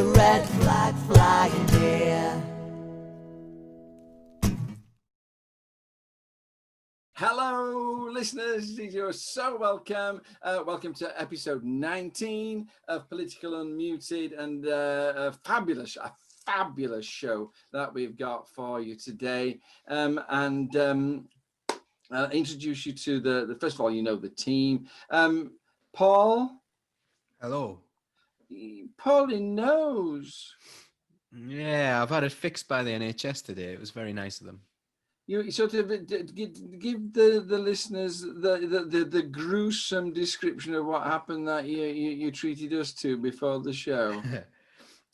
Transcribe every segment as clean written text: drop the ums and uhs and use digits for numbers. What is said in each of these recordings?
a red flag flying here. Hello, listeners. You're so welcome. Welcome to episode 19 of Political Unmuted, and a fabulous show that we've got for you today. I'll introduce you to the first of all, you know, the team. Paul. Hello. Paulie knows. Yeah, I've had it fixed by the NHS today. It was very nice of them. You sort of give the listeners the gruesome description of what happened that you treated us to before the show.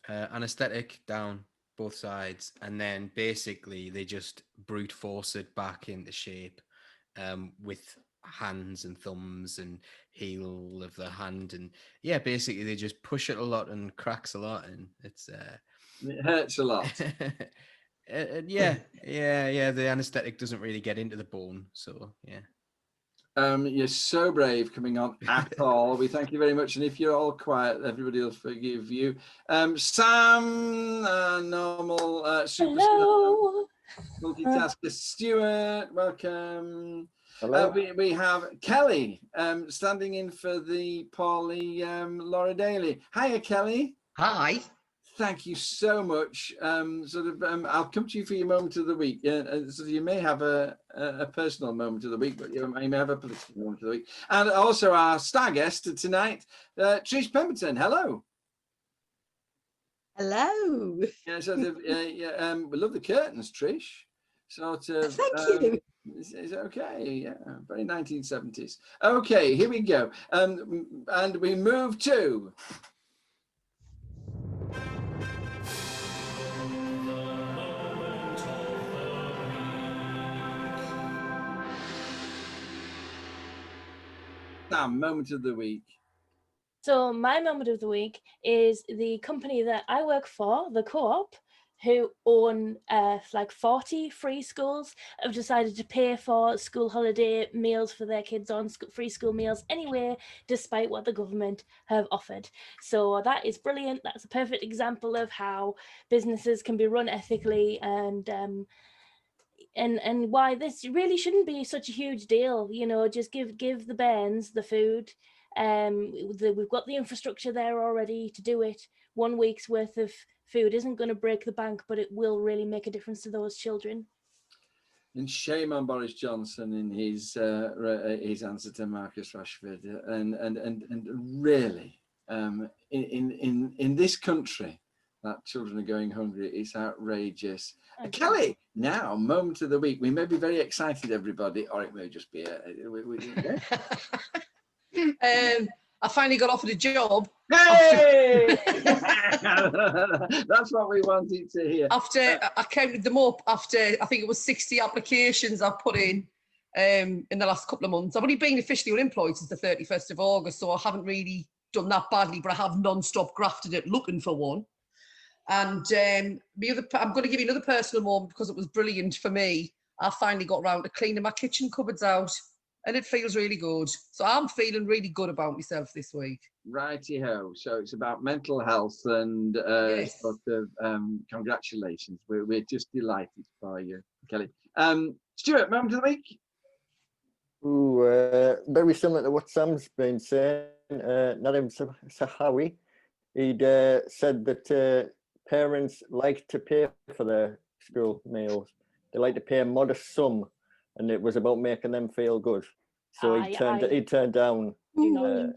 Anesthetic down both sides, and then basically they just brute force it back into shape with hands and thumbs and heel of the hand, and yeah, basically they just push it a lot and cracks a lot, and it hurts a lot. Yeah. The anesthetic doesn't really get into the bone, so yeah. You're so brave coming on at all. We thank you very much. And if you're all quiet, everybody will forgive you. Sam, normal superstar, multitasker. Stuart, welcome. Hello. We have Kelly standing in for the Paulie Laura Daly. Hiya, Kelly. Hi. Thank you so much. I'll come to you for your moment of the week. So you may have a personal moment of the week, but you may have a political moment of the week. And also our star guest tonight, Trish Pemberton. Hello. Hello. Yeah, we love the curtains, Trish. Sort of. Thank you. It's okay. Yeah, very 1970s. Okay, here we go. And we move to. Moment of the week. So my moment of the week is the company that I work for, the Co-op, who own like 40 free schools, have decided to pay for school holiday meals for their kids on free school meals anyway, despite what the government have offered. So that is brilliant. That's a perfect example of how businesses can be run ethically, and why this really shouldn't be such a huge deal. You know, just give the bairns the food. We've got the infrastructure there already to do it. 1 week's worth of food isn't going to break the bank, but it will really make a difference to those children. And shame on Boris Johnson in his answer to Marcus Rashford, and really, in this country, that children are going hungry. It's outrageous. Kelly, now, moment of the week. We may be very excited, everybody, or it may just be I finally got offered a job. Hey! That's what we wanted to hear. After I counted them up, after I think it was 60 applications I've put in the last couple of months. I've only been officially unemployed since the 31st of August, so I haven't really done that badly, but I have non-stop grafted it looking for one. And I'm going to give you another personal moment because it was brilliant for me. I finally got round to cleaning my kitchen cupboards out, and it feels really good. So I'm feeling really good about myself this week. Righty-ho. So it's about mental health, and Yes. sort of congratulations. We're just delighted for you, Kelly. Stuart, moment of the week? Very similar to what Sam's been saying. Nadim Sahawi, he'd said that parents like to pay for their school meals. They like to pay a modest sum, and it was about making them feel good. So he turned down the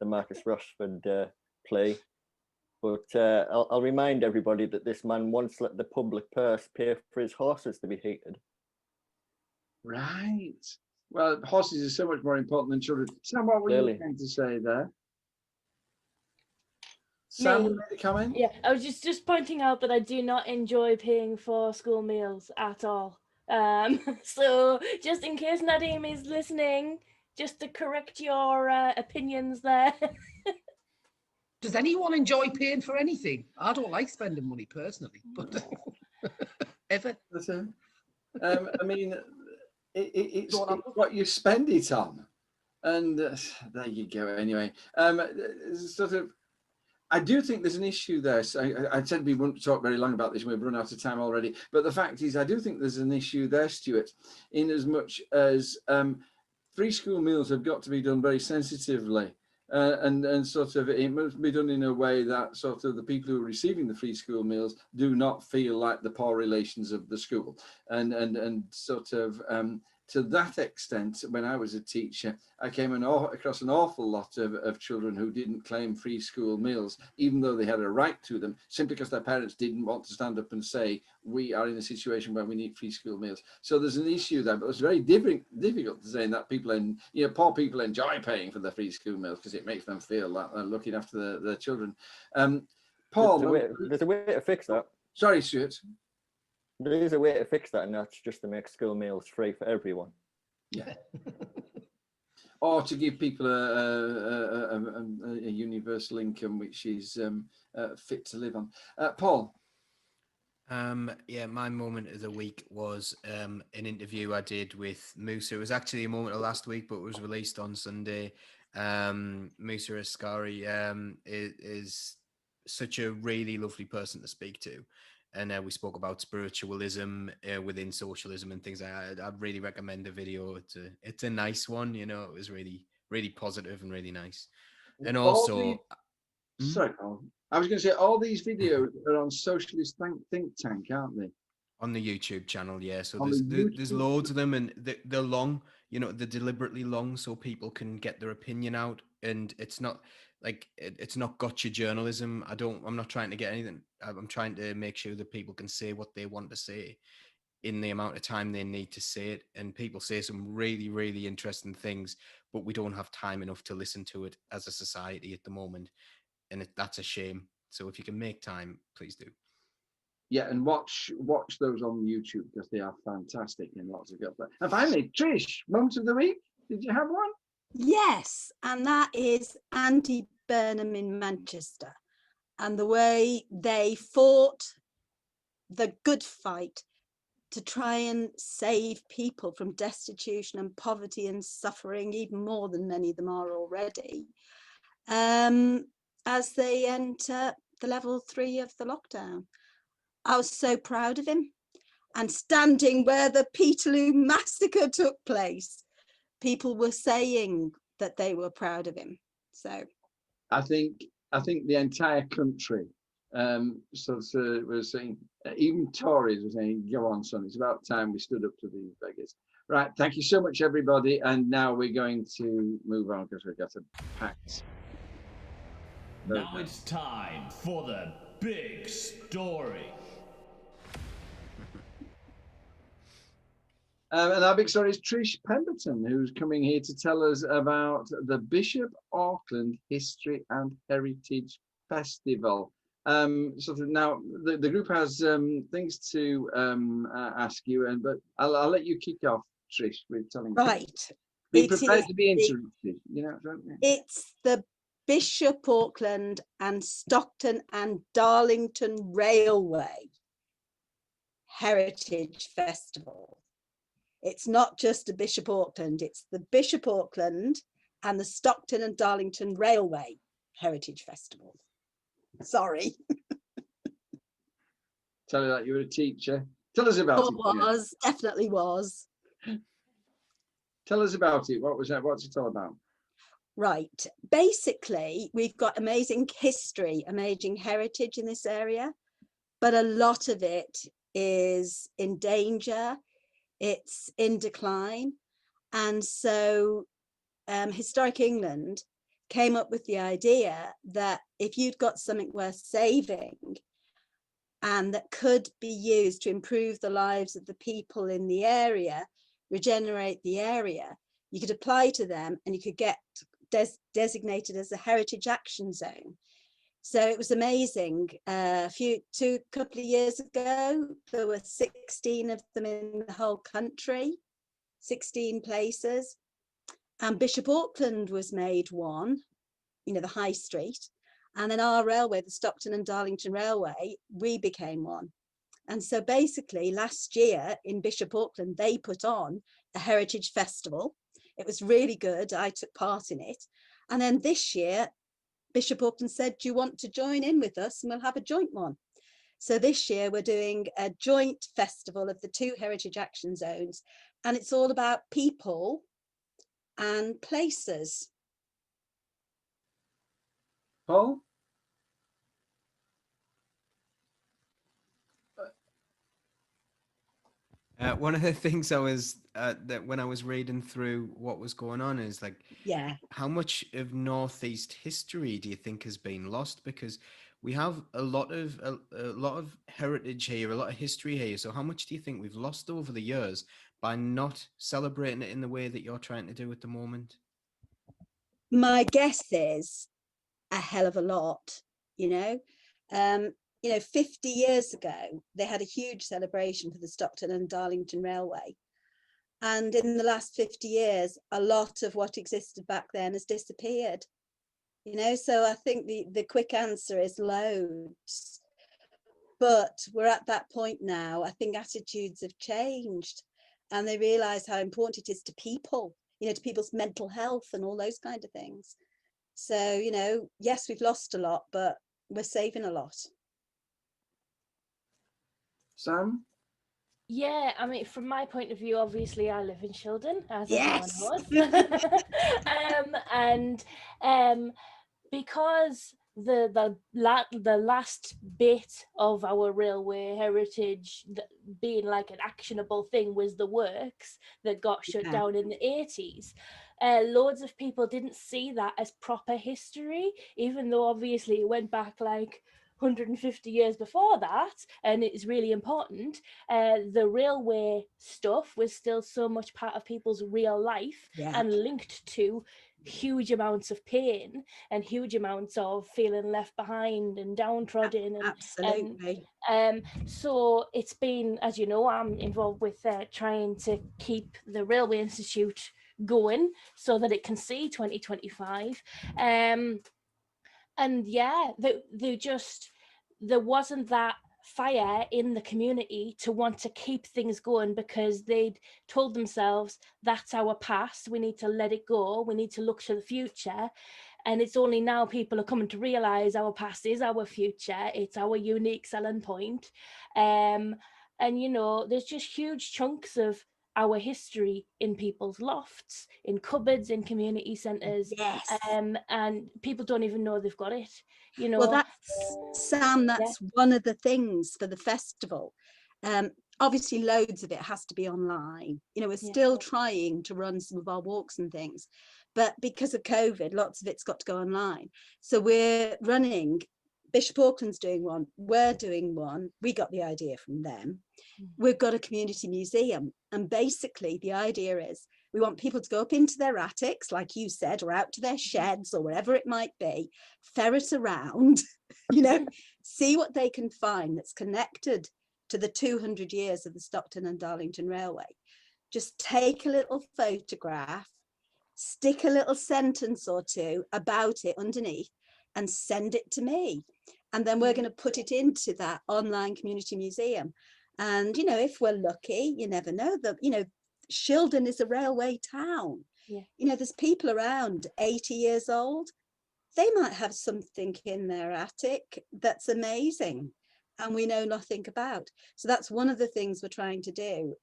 Marcus Rashford play. But I'll remind everybody that this man once let the public purse pay for his horses to be heated. Right. Well, horses are so much more important than children. Sam, what were you going to say there? Sam, you made a comment? Yeah, I was just pointing out that I do not enjoy paying for school meals at all. So just in case Nadim is listening, just to correct your opinions there. Does anyone enjoy paying for anything? I don't like spending money personally, but ever. I mean, it's what you spend it on, and there you go. Anyway, sort of. I do think there's an issue there. So I said we wouldn't talk very long about this. We've run out of time already. But the fact is, I do think there's an issue there, Stuart, in as much as free school meals have got to be done very sensitively. And sort of it must be done in a way that sort of the people who are receiving the free school meals do not feel like the poor relations of the school. And sort of to that extent, when I was a teacher, I came across an awful lot of children who didn't claim free school meals, even though they had a right to them, simply because their parents didn't want to stand up and say, we are in a situation where we need free school meals. So there's an issue there, but it's very difficult to say that people, poor people enjoy paying for the free school meals because it makes them feel like they're looking after their children. Paul, there's a way to fix that. Sorry, Stuart. There is a way to fix that, and that's just to make school meals free for everyone. Yeah. Or to give people a universal income which is fit to live on. Paul. Yeah, my moment of the week was an interview I did with Musa. It was actually a moment of last week, but it was released on Sunday. Musa Ascari is such a really lovely person to speak to. And we spoke about spiritualism within socialism and things like that. I'd really recommend the video. It's a nice one, It was really, really positive and really nice. And also... Sorry, Paul. I was going to say, all these videos are on Socialist Think Tank, aren't they? On the YouTube channel, yeah. So there's loads of them, and they're long. They're deliberately long so people can get their opinion out. And it's not it's not gotcha journalism. I'm not trying to get anything. I'm trying to make sure that people can say what they want to say in the amount of time they need to say it. And people say some really, really interesting things, but we don't have time enough to listen to it as a society at the moment. And that's a shame. So if you can make time, please do. Yeah, and watch those on YouTube because they are fantastic in lots of good. And finally, Trish, moment of the week. Did you have one? Yes, and that is Andy Burnham in Manchester, and the way they fought the good fight to try and save people from destitution and poverty and suffering, even more than many of them are already, as they enter the level 3 of the lockdown. I was so proud of him. And standing where the Peterloo massacre took place, people were saying that they were proud of him. So I think the entire country was saying, even Tories were saying, go on, son, it's about time we stood up to these beggars. Right, thank you so much, everybody. And now we're going to move on because we've got a packed. Now it's time for the big story. And our big story is Trish Pemberton, who's coming here to tell us about the Bishop Auckland History and Heritage Festival. Now the group has things to ask you, but I'll let you kick off, Trish, with telling. Right. Be prepared to be interrupted. Don't you? It's the Bishop Auckland and Stockton and Darlington Railway Heritage Festival. It's not just a Bishop Auckland, it's the Bishop Auckland and the Stockton and Darlington Railway Heritage Festival. Sorry. Tell you that you were a teacher. Tell us about it. Was, definitely was. Tell us about it. What was that? What's it all about? Right. Basically, we've got amazing history, amazing heritage in this area, but a lot of it is in danger. It's in decline. And so Historic England came up with the idea that if you'd got something worth saving and that could be used to improve the lives of the people in the area, regenerate the area, you could apply to them and you could get designated as a heritage action zone. So it was amazing. A couple of years ago, there were 16 of them in the whole country, 16 places. And Bishop Auckland was made one, the High Street. And then our railway, the Stockton and Darlington Railway, we became one. And so basically last year in Bishop Auckland, they put on a heritage festival. It was really good. I took part in it. And then this year, Bishop Auckland said, do you want to join in with us, and we'll have a joint one. So this year we're doing a joint festival of the 2 heritage action zones, and it's all about people and places. Paul? One of the things I was that when I was reading through what was going on is like, Yeah, how much of Northeast history do you think has been lost? Because we have a lot of heritage here, a lot of history here. So how much do you think we've lost over the years by not celebrating it in the way that you're trying to do at the moment? my guess is a hell of a lot, you know. 50 years ago, they had a huge celebration for the Stockton and Darlington Railway. And in the last 50 years, a lot of what existed back then has disappeared. So I think the quick answer is loads. But we're at that point now. I think attitudes have changed, and they realise how important it is to people, to people's mental health and all those kind of things. So, yes, we've lost a lot, but we're saving a lot. Sam? Yeah, I mean, from my point of view, obviously, I live in Shildon, as Yes. everyone knows. Because the last bit of our railway heritage being like an actionable thing was the works that got shut down in the 80s. Loads of people didn't see that as proper history, even though obviously it went back like 150 years before that, and it's really important. The railway stuff was still so much part of people's real life and linked to huge amounts of pain and huge amounts of feeling left behind and downtrodden. Absolutely. So it's been, as you know, I'm involved with trying to keep the Railway Institute going so that it can see 2025. And yeah, there wasn't that fire in the community to want to keep things going, because they'd told themselves that's our past, we need to let it go, we need to look to the future. And it's only now people are coming to realize our past is our future, it's our unique selling point. And there's just huge chunks of our history in people's lofts, in cupboards, in community centres. Yes. And people don't even know they've got it. Well, that's one of the things for the festival. Obviously, loads of it has to be online. We're still trying to run some of our walks and things, but because of COVID, lots of it's got to go online. So we're running. Bishop Auckland's doing one. We're doing one. We got the idea from them. We've got a community museum, and basically the idea is we want people to go up into their attics, like you said, or out to their sheds or wherever it might be, ferret around, see what they can find that's connected to the 200 years of the Stockton and Darlington Railway. Just take a little photograph, stick a little sentence or two about it underneath, and send it to me. And then we're going to put it into that online community museum. And, if we're lucky, you never know, Shildon is a railway town. There's people around 80 years old. They might have something in their attic that's amazing and we know nothing about. So that's one of the things we're trying to do,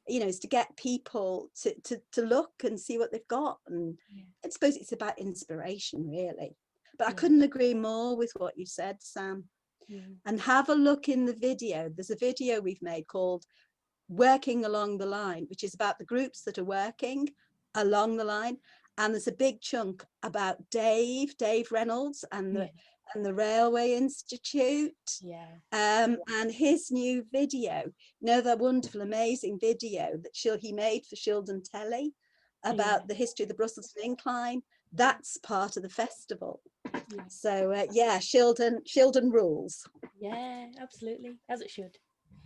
is to get people to look and see what they've got. And I suppose it's about inspiration, really. But I couldn't agree more with what you said, Sam. And have a look in the video. There's a video we've made called Working Along the Line, which is about the groups that are working along the line. And there's a big chunk about Dave Reynolds and the Railway Institute. And his new video, the wonderful, amazing video that he made for Shildon Telly about the history of the Brussels Incline. That's part of the festival. So Shildon rules. Yeah, absolutely, as it should.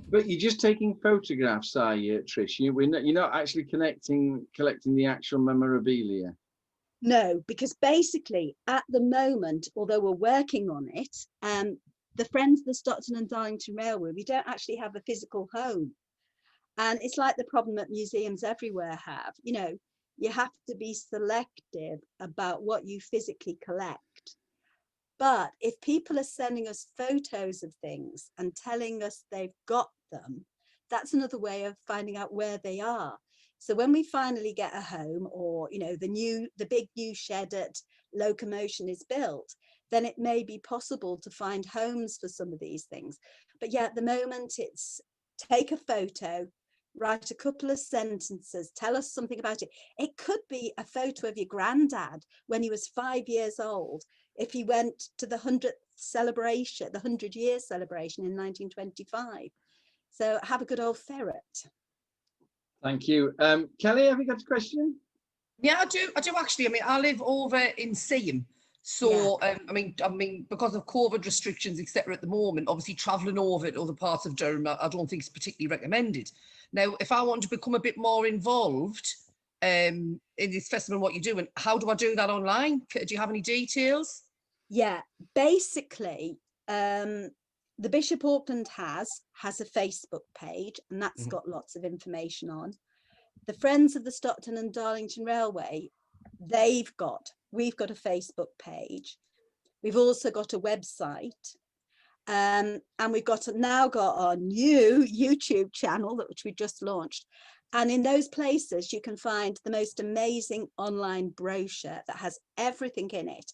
But you're just taking photographs, are you, Trish? You're not actually collecting the actual memorabilia. No, because basically at the moment, although we're working on it, the Friends of the Stockton and Darlington Railway, we don't actually have a physical home. And it's like the problem that museums everywhere have. You have to be selective about what you physically collect. But if people are sending us photos of things and telling us they've got them, that's another way of finding out where they are. So when we finally get a home, or, you know, the big new shed at Locomotion is built, then it may be possible to find homes for some of these things. But yeah, at the moment it's take a photo, write a couple of sentences, tell us something about it. It could be a photo of your granddad when he was 5 years old, if he went to the 100th celebration, the 100-year celebration in 1925. So have a good old ferret. Thank you. Kelly, have you got a question? Yeah, I do actually. I mean, I live over in Seaham. So, I mean, because of COVID restrictions, etc. at the moment, obviously travelling over to other parts of Durham, I don't think it's particularly recommended. Now, if I want to become a bit more involved in this festival and what you're doing, how do I do that online? Do you have any details? Yeah, basically, the Bishop Auckland has a Facebook page, and that's got lots of information on. The Friends of the Stockton and Darlington Railway, we've got a Facebook page. We've also got a website, and we've now got our new YouTube channel which we just launched. And in those places, you can find the most amazing online brochure that has everything in it.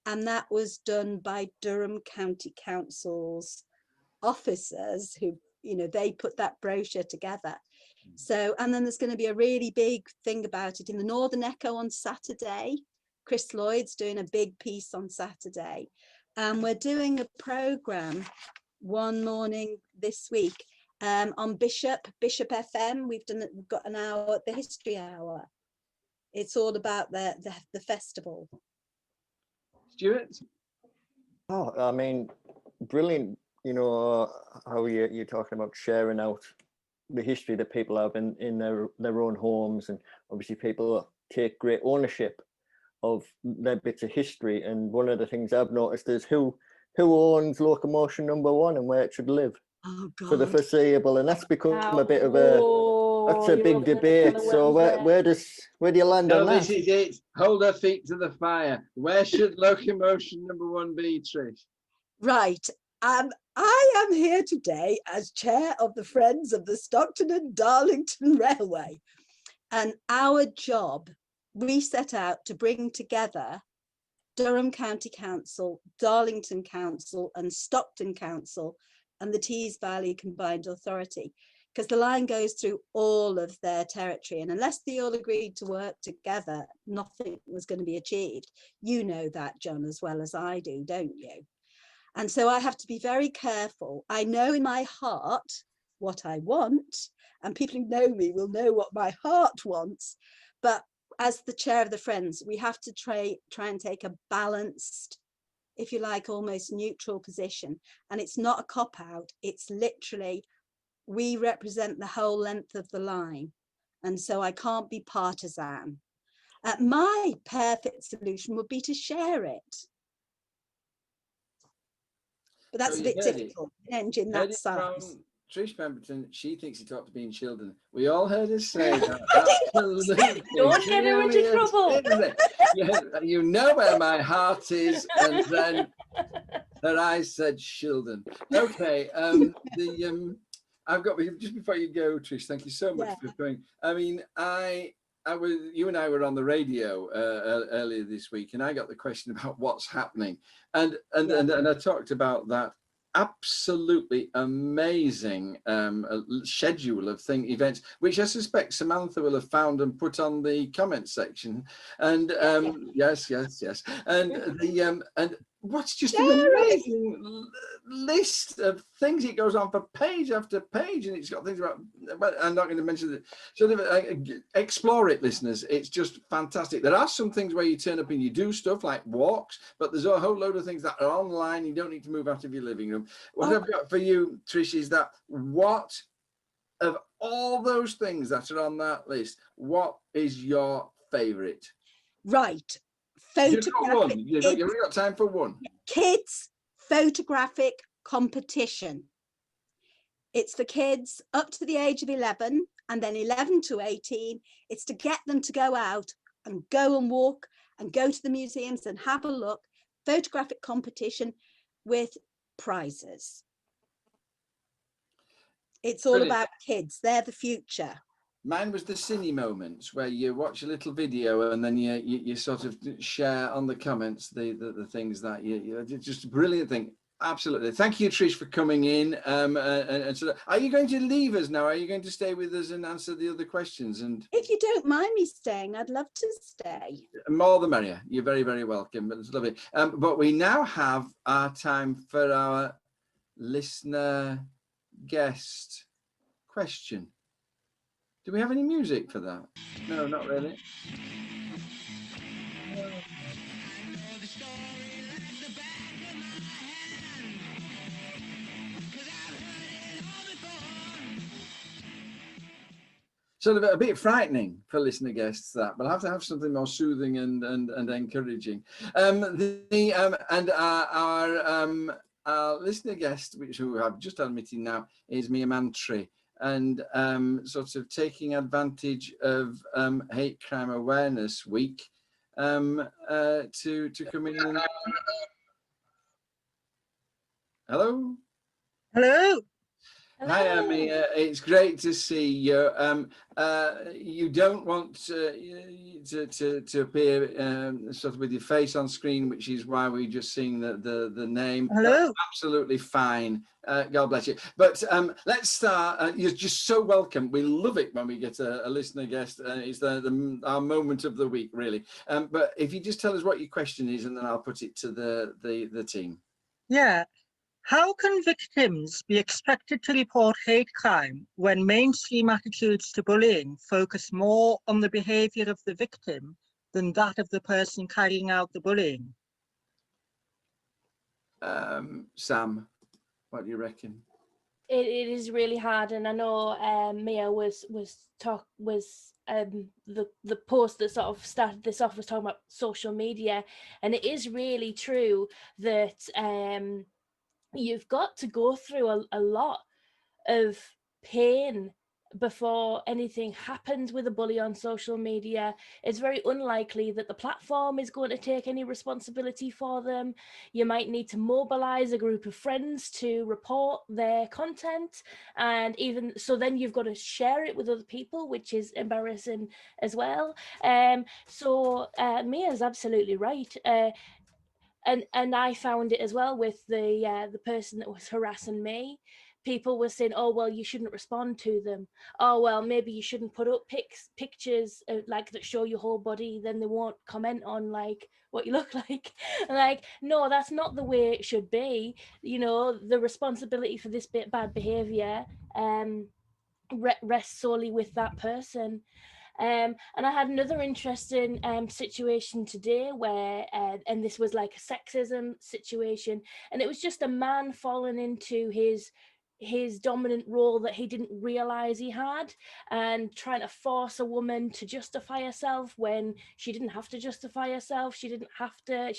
And that was done by Durham County Council's officers who, you know, they put that brochure together. So, and then there's going to be a really big thing about it in the Northern Echo on Saturday. Chris Lloyd's doing a big piece on Saturday. And we're doing a programme one morning this week on Bishop FM. We've got an hour, the History Hour. It's all about the festival. Stuart? Oh, I mean, brilliant. You know, how you're talking about sharing out the history that people have in their own homes, and obviously people take great ownership of their bits of history. And one of the things I've noticed is who owns Locomotion number 1 and where it should live for the foreseeable, and that's become a bit of a big debate. So where do you land on that? This is it. Hold our feet to the fire. Where should Locomotion number 1 be, Trish? Right. I am here today as chair of the Friends of the Stockton and Darlington Railway. And our job, we set out to bring together Durham County Council, Darlington Council and Stockton Council and the Tees Valley Combined Authority, because the line goes through all of their territory. And unless they all agreed to work together, nothing was going to be achieved. You know that, John, as well as I do, don't you? And so I have to be very careful. I know in my heart what I want, and people who know me will know what my heart wants. But as the chair of the Friends, we have to try and take a balanced, if you like, almost neutral position. And it's not a cop-out. It's literally, we represent the whole length of the line. And so I can't be partisan. My perfect solution would be to share it. But that's a bit difficult, engine that size. Trish Pemberton, she thinks it ought to be in Children. We all heard her say that. Absolutely. Don't get her into trouble. Yeah, you know where my heart is, and then her eyes said Children. Okay, I've got, just before you go, Trish, thank you so much for coming. I mean, you and I were on the radio earlier this week, and I got the question about what's happening, and I talked about that absolutely amazing schedule of events, which I suspect Samantha will have found and put on the comment section. And yes, and what's just an amazing list of things. It goes on for page after page, and it's got things about, but I'm not going to mention it. So explore it, listeners. It's just fantastic. There are some things where you turn up and you do stuff like walks, but there's a whole load of things that are online. You don't need to move out of your living room. What I've got for you, Trish, is that what of all those things that are on that list, what is your favourite? Right. You've only got time for one. Kids photographic competition. It's for kids up to the age of 11 and then 11 to 18. It's to get them to go out and go and walk and go to the museums and have a look, photographic competition with prizes. It's all Brilliant. about kids. They're the future. Mine was the cine moments where you watch a little video and then you sort of share on the comments the things that you just a brilliant thing. Absolutely. Thank you, Trish, for coming in. And so, are you going to leave us now? Are you going to stay with us and answer the other questions? And If you don't mind me staying, I'd love to stay. more the merrier. You're very, very welcome. It's lovely. But we now have our time for our listener guest question. Do we have any music for that? No, not really. Sort of a bit frightening for listener guests, that we'll have to have something more soothing and encouraging. Our listener guest, who I've just admitted now, is Mia Mantri, and sort of taking advantage of Hate Crime Awareness Week to come in. And... Hello. Hello. Hi, Mia. It's great to see you. You don't want to appear sort of with your face on screen, which is why we just seen the name. Hello. That's absolutely fine. God bless you. But let's start. You're just so welcome. We love it when we get a listener guest. It's our moment of the week, really. But if you just tell us what your question is, and then I'll put it to the team. Yeah. How can victims be expected to report hate crime when mainstream attitudes to bullying focus more on the behaviour of the victim than that of the person carrying out the bullying? Sam, what do you reckon? It is really hard, and I know Mia was the post that sort of started this off was talking about social media, and it is really true that you've got to go through a lot of pain before anything happens with a bully on social media. It's very unlikely that the platform is going to take any responsibility for them. You might need to mobilize a group of friends to report their content, and even so then you've got to share it with other people, which is embarrassing as well. So Mia's absolutely right. And I found it as well with the person that was harassing me. People were saying, "Oh well, you shouldn't respond to them. Oh well, maybe you shouldn't put up pictures like that show your whole body. Then they won't comment on like what you look like." Like, no, that's not the way it should be. You know, the responsibility for this bad behavior rests solely with that person. And I had another interesting situation today where, and this was like a sexism situation, and it was just a man falling into his dominant role that he didn't realize he had, and trying to force a woman to justify herself when she didn't have to justify herself. She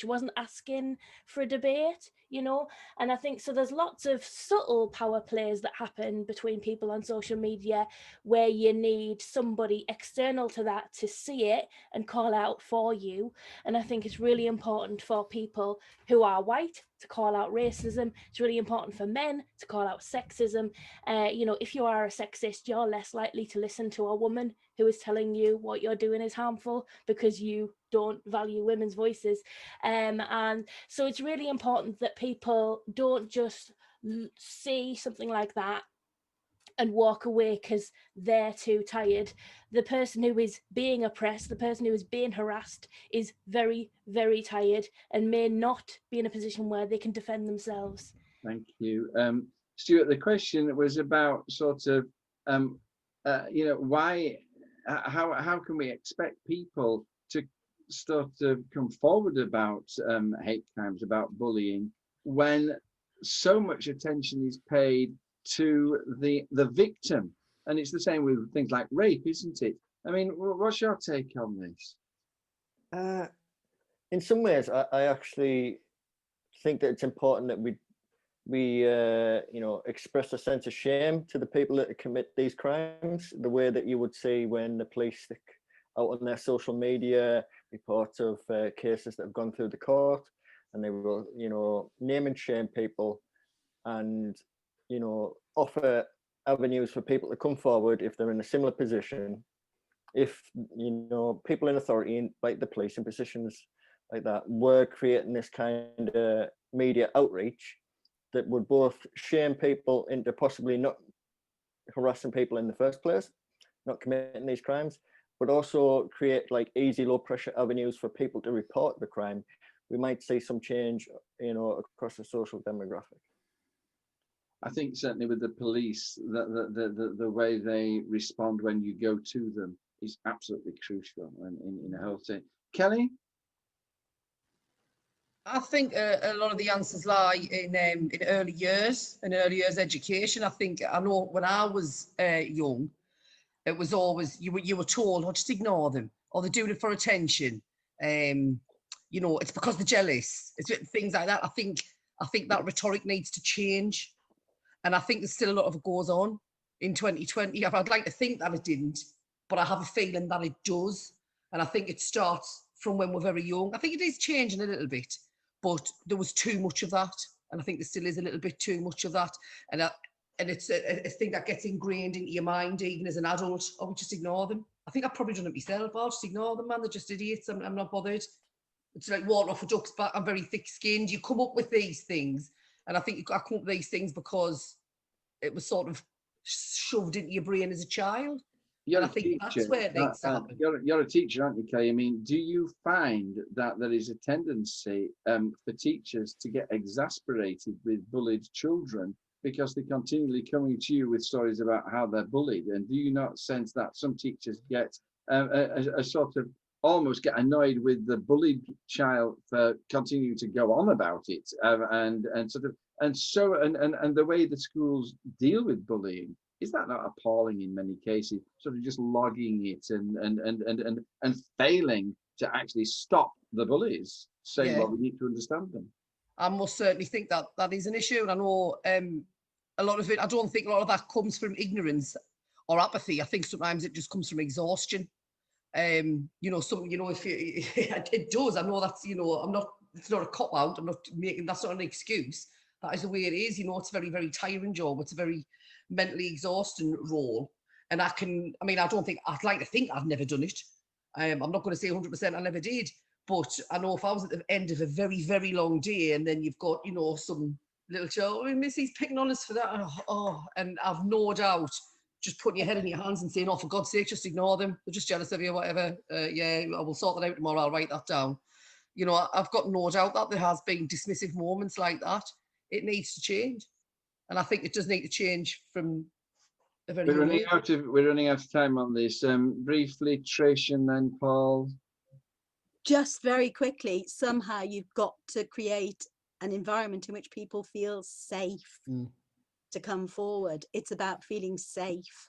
wasn't asking for a debate, you know. And I think so there's lots of subtle power plays that happen between people on social media where you need somebody external to that to see it and call out for you. And I think it's really important for people who are white to call out racism. It's really important for men to call out sexism. You know, if you are a sexist, you're less likely to listen to a woman who is telling you what you're doing is harmful because you don't value women's voices. And so it's really important that people don't just see something like that and walk away because they're too tired. The person who is being oppressed, the person who is being harassed is very, very tired and may not be in a position where they can defend themselves. Thank you. Stuart, the question was about sort of, you know, how can we expect people to start to come forward about hate crimes, about bullying, when so much attention is paid to the victim? And it's the same with things like rape, isn't it? I mean, what's your take on this? In some ways, I actually think that it's important that we you know, express a sense of shame to the people that commit these crimes, the way that you would see when the police stick out on their social media reports of cases that have gone through the court. and they will, you know, name and shame people, and, you know, offer avenues for people to come forward if they're in a similar position. If, you know, people in authority, like the police, in positions like that, were creating this kind of media outreach that would both shame people into possibly not harassing people in the first place, not committing these crimes, but also create like easy, low pressure avenues for people to report the crime, we might see some change, you know, across the social demographic. I think certainly with the police, the way they respond when you go to them is absolutely crucial in a whole thing. Kelly? I think a lot of the answers lie in early years, in early years education. I know when I was young, it was always, you were told, oh, just ignore them, or they're doing it for attention. You know, it's because they're jealous. It's things like that. I think that rhetoric needs to change. And I think there's still a lot of it goes on in 2020. I'd like to think that it didn't, but I have a feeling that it does. And I think it starts from when we're very young. I think it is changing a little bit, but there was too much of that. And I think there still is a little bit too much of that. And it's a thing that gets ingrained into your mind, even as an adult. Oh, we just ignore them. I think I've probably done it myself. I'll just ignore them, man. They're just idiots. I'm not bothered. It's like water off a duck's back. I'm very thick-skinned. You come up with these things. And I think I come up with these things because it was sort of shoved into your brain as a child. You're and I think that's where it needs to happen. You're a teacher, aren't you, Kelly? I mean, do you find that there is a tendency for teachers to get exasperated with bullied children because they're continually coming to you with stories about how they're bullied? And do you not sense that some teachers get a sort of almost get annoyed with the bullied child for continuing to go on about it, and the way the schools deal with bullying? Is that not appalling in many cases? Sort of just logging it and failing to actually stop the bullies, saying, well, we need to understand them. I most certainly think that is an issue, and I know a lot of it. I don't think a lot of that comes from ignorance or apathy. I think sometimes it just comes from exhaustion. You know, if it does, I know that's, you know, it's not a cop out. I'm not making, that's not an excuse. That is the way it is. You know, it's a very, very tiring job. It's a very mentally exhausting role. And I'd like to think I've never done it. I'm not going to say 100% I never did, but I know if I was at the end of a very, very long day and then you've got, you know, some little child, oh, Missy's picking on us for that. And I've no doubt just putting your head in your hands and saying, oh, for God's sake, just ignore them. They're just jealous of you, whatever. Yeah, I will sort that out tomorrow. I'll write that down. You know, I've got no doubt that there has been dismissive moments like that. It needs to change. And I think it does need to change from a very We're running out of time on this. Briefly, Trish and then Paul. Just very quickly, somehow you've got to create an environment in which people feel safe to come forward. It's about feeling safe.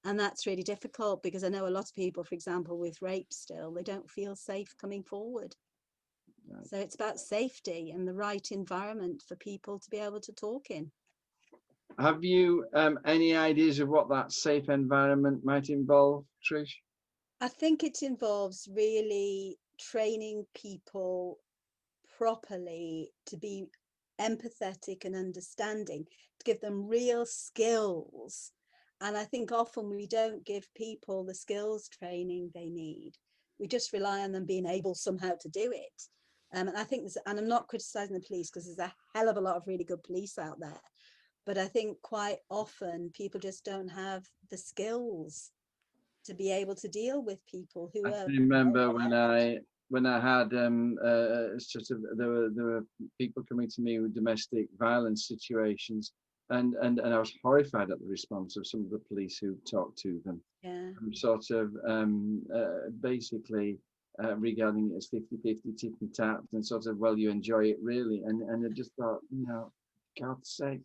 And that's really difficult because I know a lot of people, for example, with rape still, they don't feel safe coming forward. Right. So it's about safety and the right environment for people to be able to talk in. Have you any ideas of what that safe environment might involve, Trish? I think it involves really training people properly to be empathetic and understanding, to give them real skills. And I think often we don't give people the skills training they need. We just rely on them being able somehow to do it. And I think this, and I'm not criticizing the police because there's a hell of a lot of really good police out there. But I think quite often people just don't have the skills to be able to deal with people who I remember when I had sort of there were people coming to me with domestic violence situations, and I was horrified at the response of some of the police who talked to them. Yeah. Sort of basically regarding it as 50-50 tip and tap, and sort of, well, you enjoy it really, and I just thought, you know, God's sake.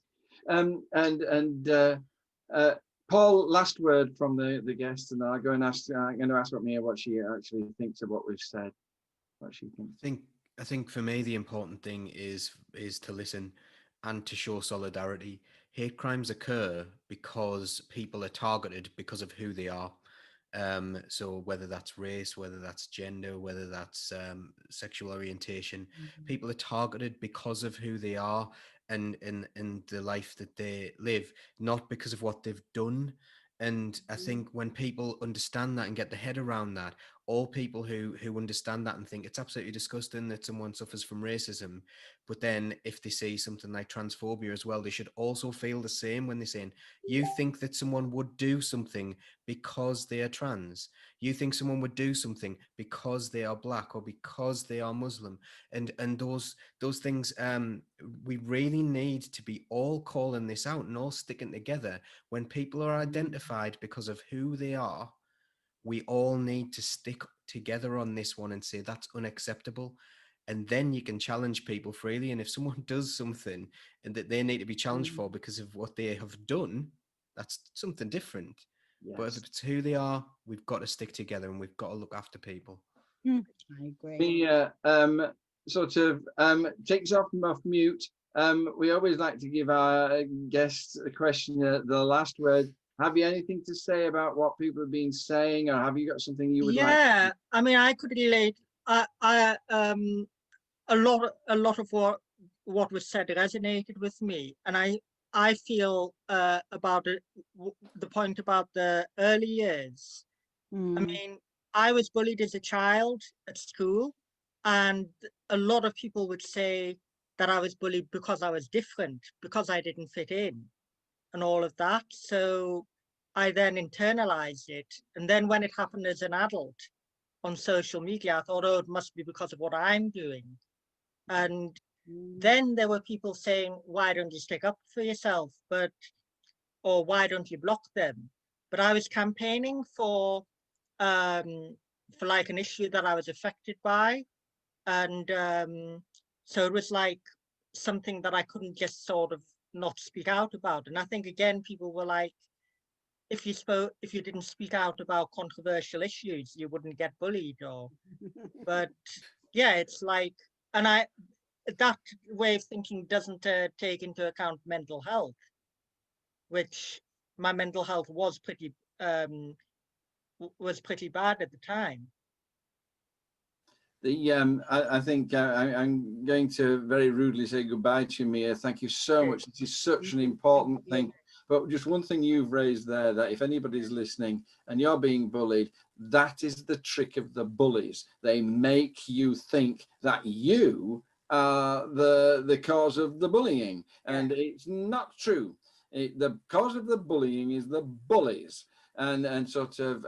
Paul, last word from the guest, and I'm going to ask Mia what she actually thinks of what we've said. What she thinks. I think for me the important thing is to listen and to show solidarity. Hate crimes occur because people are targeted because of who they are. So whether that's race, whether that's gender, whether that's sexual orientation, people are targeted because of who they are and the life that they live, not because of what they've done. And I think when people understand that and get their head around that, all people who understand that and think it's absolutely disgusting that someone suffers from racism, but then if they see something like transphobia as well, they should also feel the same when they're saying, you think that someone would do something because they are trans. You think someone would do something because they are black or because they are Muslim. And those things, we really need to be all calling this out and all sticking together. When people are identified because of who they are, we all need to stick together on this one and say that's unacceptable. And then you can challenge people freely. And if someone does something and that they need to be challenged for because of what they have done, that's something different. Yes. But if it's who they are, we've got to stick together and we've got to look after people. I agree. Me sort of takes off mute. We always like to give our guests a question, the last word. Have you anything to say about what people have been saying, or have you got something you would like? Yeah, I mean, I could relate. A lot of what was said resonated with me, and I feel about it, the point about the early years. I mean, I was bullied as a child at school, and a lot of people would say that I was bullied because I was different, because I didn't fit in, and all of that. So I then internalized it, and then when it happened as an adult on social media, I thought, oh, it must be because of what I'm doing. And then there were people saying, why don't you stick up for yourself? Or why don't you block them? But I was campaigning for like an issue that I was affected by. And so it was like something that I couldn't just sort of not speak out about. And I think, again, people were like, if you didn't speak out about controversial issues, you wouldn't get bullied. But yeah, it's like, and that way of thinking doesn't take into account mental health, which my mental health was pretty bad at the time. I think I'm going to very rudely say goodbye to you, Mia. Thank you so much. This is such an important thing. But just one thing you've raised there, that if anybody's listening and you're being bullied, that is the trick of the bullies. They make you think that you are the cause of the bullying, and it's not true. The cause of the bullying is the bullies. And sort of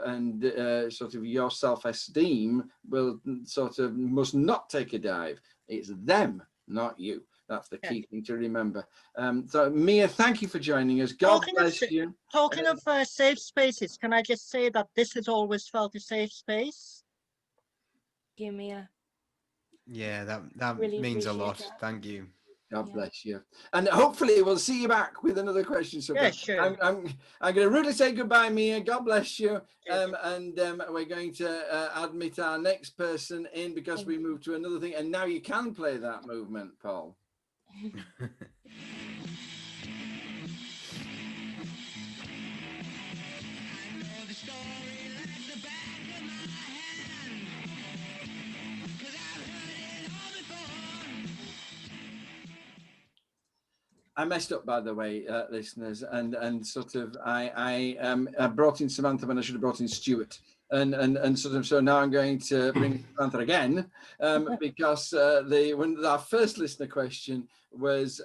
your self-esteem will must not take a dive. It's them, not you. That's the key thing to remember. So Mia, thank you for joining us. God bless you. Talking of safe spaces, can I just say that this has always felt a safe space? Give me a. Yeah, that Really means a appreciate lot. that. Thank you. God bless you. And hopefully we'll see you back with another question. So yeah, sure. I'm going to rudely say goodbye, Mia. God bless you. And we're going to admit our next person in because we moved to another thing. And now you can play that movement, Paul. I messed up, by the way, listeners, and sort of I brought in Samantha when I should have brought in Stuart, and sort of so now I'm going to bring Samantha again because when our first listener question was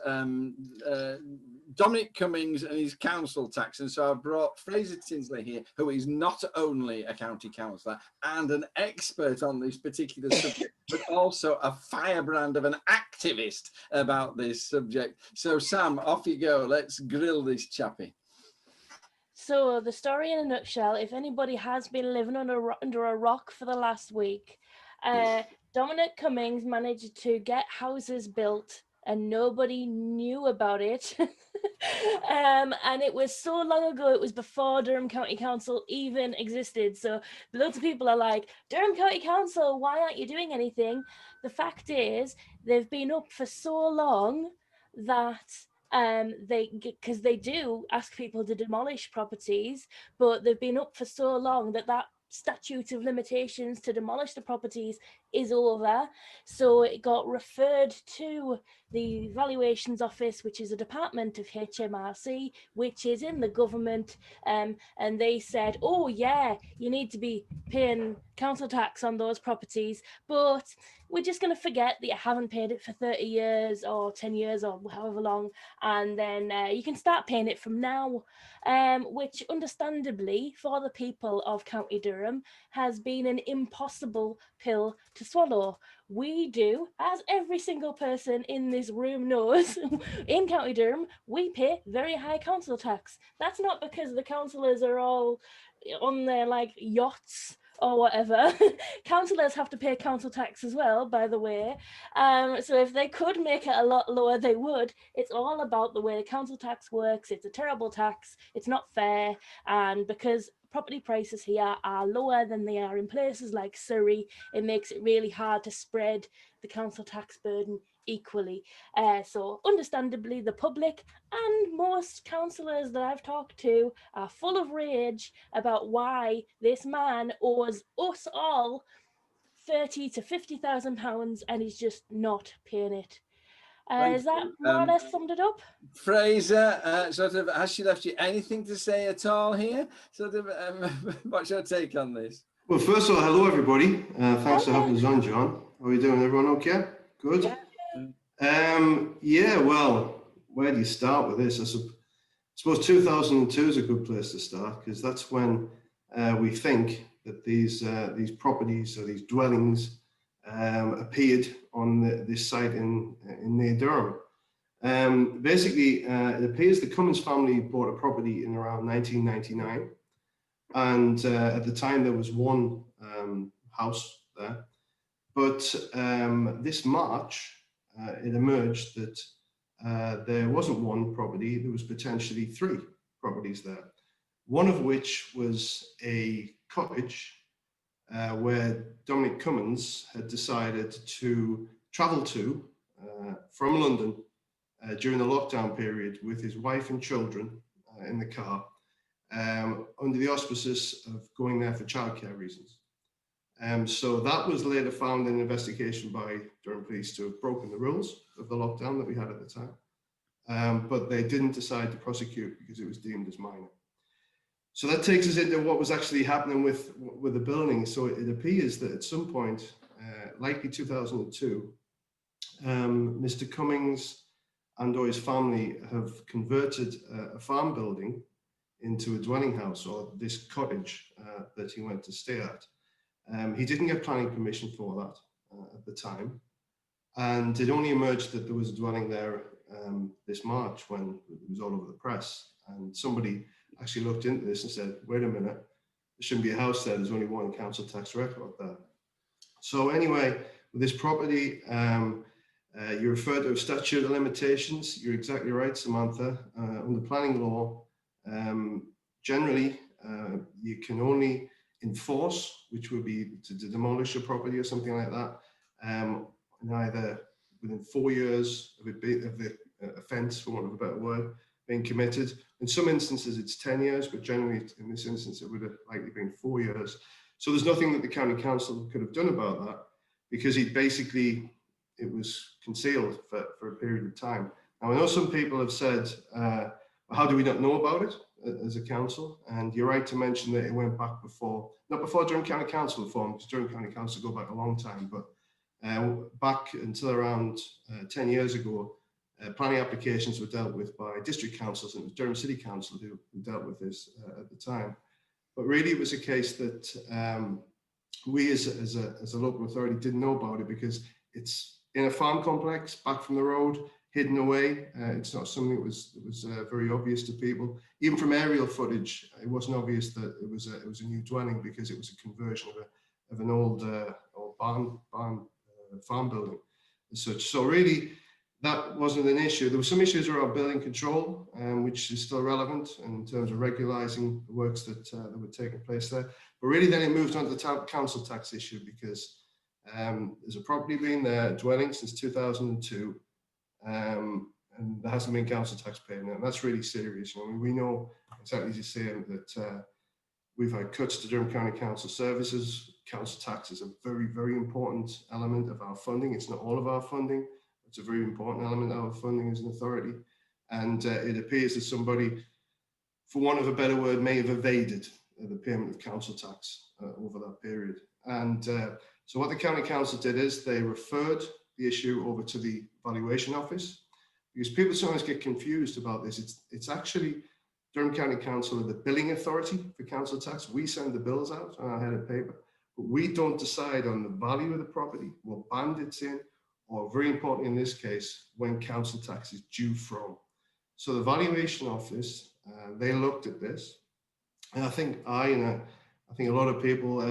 Dominic Cummings and his council tax, and so I brought Fraser Tinsley here, who is not only a county councillor and an expert on this particular subject, but also a firebrand of an activist about this subject. So Sam, off you go. Let's grill this chappie. So the story in a nutshell, if anybody has been living under a rock for the last week, Dominic Cummings managed to get houses built and nobody knew about it. And it was so long ago, it was before Durham County Council even existed. So loads of people are like, Durham County Council, why aren't you doing anything? The fact is, they've been up for so long that because they do ask people to demolish properties, but they've been up for so long that statute of limitations to demolish the properties is over. So it got referred to the valuations office, which is a department of HMRC, which is in the government, and they said, oh yeah, you need to be paying council tax on those properties, but we're just going to forget that you haven't paid it for 30 years or 10 years or however long, and then you can start paying it from now, which understandably for the people of County Durham has been an impossible pill to swallow. We do, as every single person in this room knows, in County Durham, we pay very high council tax. That's not because the councillors are all on their like yachts or whatever. Councillors have to pay council tax as well, by the way. So if they could make it a lot lower, they would. It's all about the way the council tax works. It's a terrible tax. It's not fair. And because property prices here are lower than they are in places like Surrey, it makes it really hard to spread the council tax burden equally. So understandably, the public and most councillors that I've talked to are full of rage about why this man owes us all £30,000 to £50,000 and he's just not paying it. Is that more or less summed it up? Fraser, sort of, has she left you anything to say at all here? Sort of, what's your take on this? Well, first of all, hello everybody. Thanks for having us on, John. How are you doing, everyone? Okay, good. Yeah, well, where do you start with this? I suppose 2002 is a good place to start, because that's when we think that these properties or these dwellings appeared on this site in near Durham. Basically, it appears the Cummings family bought a property in around 1999, and at the time there was one house there. But this March, it emerged that there wasn't one property, there was potentially 3 properties there. One of which was a cottage where Dominic Cummings had decided to travel to from London during the lockdown period with his wife and children in the car, under the auspices of going there for childcare reasons. So that was later found in an investigation by Durham Police to have broken the rules of the lockdown that we had at the time. But they didn't decide to prosecute because it was deemed as minor. So that takes us into what was actually happening with the building. So it appears that at some point, likely 2002, Mr. Cummings and or his family have converted a farm building into a dwelling house, or this cottage that he went to stay at. He didn't get planning permission for that at the time. And it only emerged that there was a dwelling there this March when it was all over the press. And somebody actually looked into this and said, wait a minute, there shouldn't be a house there, there's only one council tax record there. So anyway, with this property, you refer to a statute of limitations. You're exactly right, Samantha. Under planning law, generally, you can only enforce, which would be to demolish a property or something like that, and either within 4 years of the offence, for want of a better word, being committed. In some instances, it's 10 years, but generally, in this instance, it would have likely been 4 years. So there's nothing that the county council could have done about that, because it was concealed for a period of time. Now, I know some people have said, how do we not know about it as a council? And you're right to mention that it went back not before Durham County Council reform, because Durham County Council go back a long time, but back until around 10 years ago, planning applications were dealt with by district councils, and it was Durham City Council who dealt with this at the time. But really it was a case that we as a local authority didn't know about it, because it's in a farm complex back from the road, hidden away. It's not something that was very obvious to people. Even from aerial footage, it wasn't obvious that it was a new dwelling, because it was a conversion of an old barn farm building as such. So really, that wasn't an issue. There were some issues around building control, which is still relevant in terms of regularising the works that were taking place there. But really, then it moved on to the council tax issue, because there's a property being there, dwelling since 2002. and there hasn't been council tax payment, and that's really serious. You know, we know exactly as you're saying that we've had cuts to Durham County Council services. Council tax is a very, very important element of our funding. It's not all of our funding. It's a very important element of our funding as an authority. And it appears that somebody, for want of a better word, may have evaded the payment of council tax over that period. And so what the County Council did is they referred the issue over to the Valuation Office, because people sometimes get confused about this. It's actually Durham County Council are the billing authority for council tax. We send the bills out on our headed paper, but we don't decide on the value of the property, what band it's in, or very important in this case, when council tax is due from. So the Valuation Office, they looked at this, and I think I think a lot of people,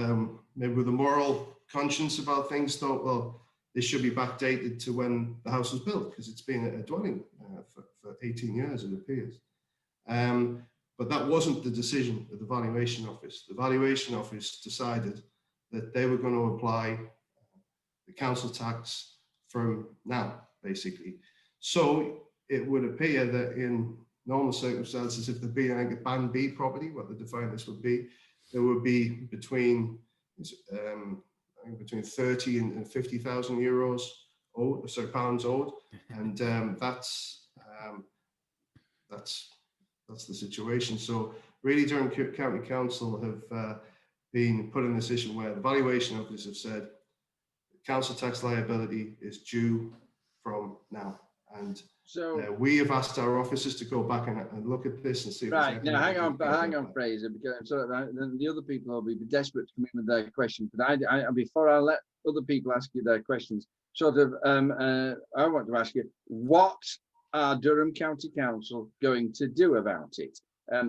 maybe with a moral conscience about things, thought, well, this should be backdated to when the house was built, because it's been a dwelling for 18 years, it appears. But that wasn't the decision of the Valuation Office. The Valuation Office decided that they were going to apply the council tax from now, basically. So it would appear that in normal circumstances, if there be a Band B property, what the define this would be, there would be between 30 and 50,000 euros owed, sorry, pounds owed, and that's the situation. So really, Durham County Council have been put in this issue where the Valuation Office have said the council tax liability is due from now, and so we have asked our officers to go back and look at this and see. Right, now hang on, Fraser, because I'm sort of, the other people will be desperate to come in with their questions. But before I let other people ask you their questions, I want to ask you, what are Durham County Council going to do about it?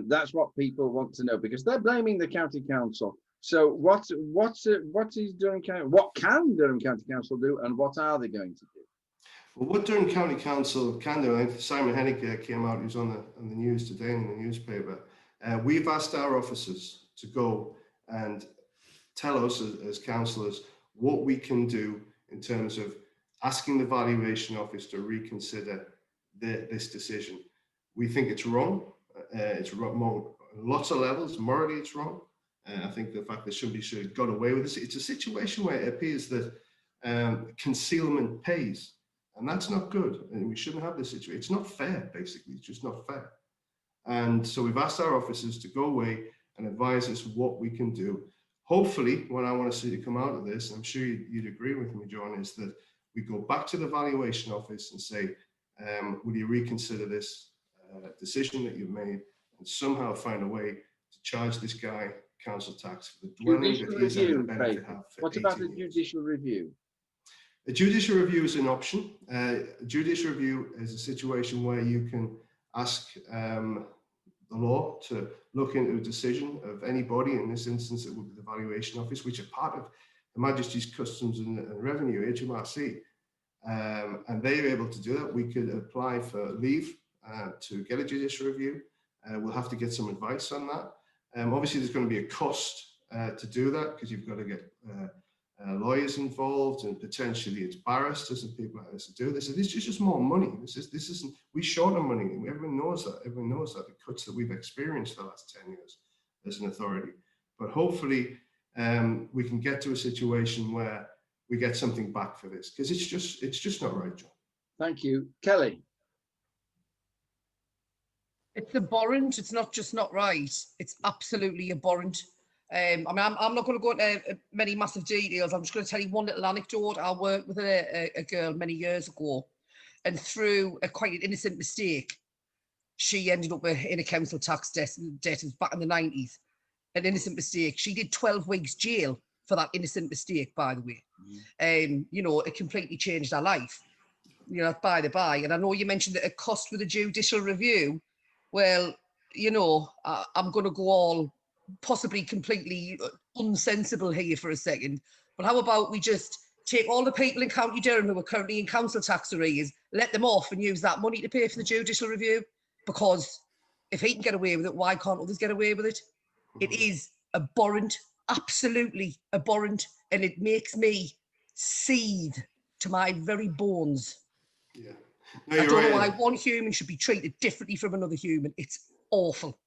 That's what people want to know, because they're blaming the County Council. So what is Durham County? What can Durham County Council do, and what are they going to do? Well, what Durham County Council can do, I think Simon Hennick came out, he was on the news today in the newspaper. We've asked our officers to go and tell us as councillors what we can do in terms of asking the Valuation Office to reconsider this decision. We think it's wrong. It's wrong on lots of levels. Morally, it's wrong. I think the fact that somebody should have got away with this, it's a situation where it appears that concealment pays. And that's not good. And we shouldn't have this situation. It's not fair, basically. It's just not fair. And so we've asked our officers to go away and advise us what we can do. Hopefully, what I want to see to come out of this, I'm sure you'd agree with me, John, is that we go back to the Valuation Office and say, will you reconsider this decision that you've made, and somehow find a way to charge this guy council tax for the dwelling that he's had the benefit of. What about the judicial review? A judicial review is an option. A judicial review is a situation where you can ask the law to look into a decision of anybody. In this instance, it would be the Valuation Office, which are part of Her Majesty's Customs and Revenue, HMRC. And they're able to do that. We could apply for leave to get a judicial review. We'll have to get some advice on that. Obviously, there's going to be a cost to do that, because you've got to get lawyers involved, and potentially it's barristers and people like this to do this. It's just more money. This isn't, we short on money. Everyone knows that. Everyone knows that, the cuts that we've experienced the last 10 years as an authority. But hopefully we can get to a situation where we get something back for this, because it's just not right, John. Thank you. Kelly. It's abhorrent. It's not just not right. It's absolutely abhorrent. I mean, I'm not going to go into many massive details. I'm just going to tell you one little anecdote. I worked with a girl many years ago, and through a quite an innocent mistake, she ended up in a council tax debt back in the 90s. An innocent mistake. She did 12 weeks jail for that innocent mistake, by the way. You know, it completely changed her life. You know, by the by. And I know you mentioned that a cost with a judicial review. Well, you know, I'm going to go all possibly completely unsensible here for a second, but how about we just take all the people in County Durham who are currently in council tax arrears, let them off and use that money to pay for the judicial review? Because if he can get away with it, why can't others get away with it? It is abhorrent, absolutely abhorrent, and it makes me seethe to my very bones. Yeah. No, I you're don't know right. why one human should be treated differently from another human. It's awful.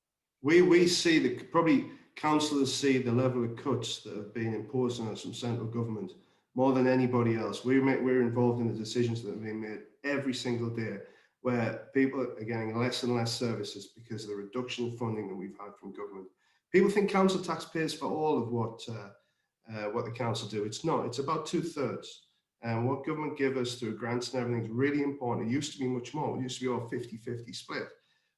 We see probably councillors see the level of cuts that have been imposed on us from central government more than anybody else. We're involved in the decisions that are being made every single day, where people are getting less and less services because of the reduction in funding that we've had from government. People think council tax pays for all of what the council do. It's not. It's about 2/3. And what government give us through grants and everything is really important. It used to be much more. It used to be all 50-50 split.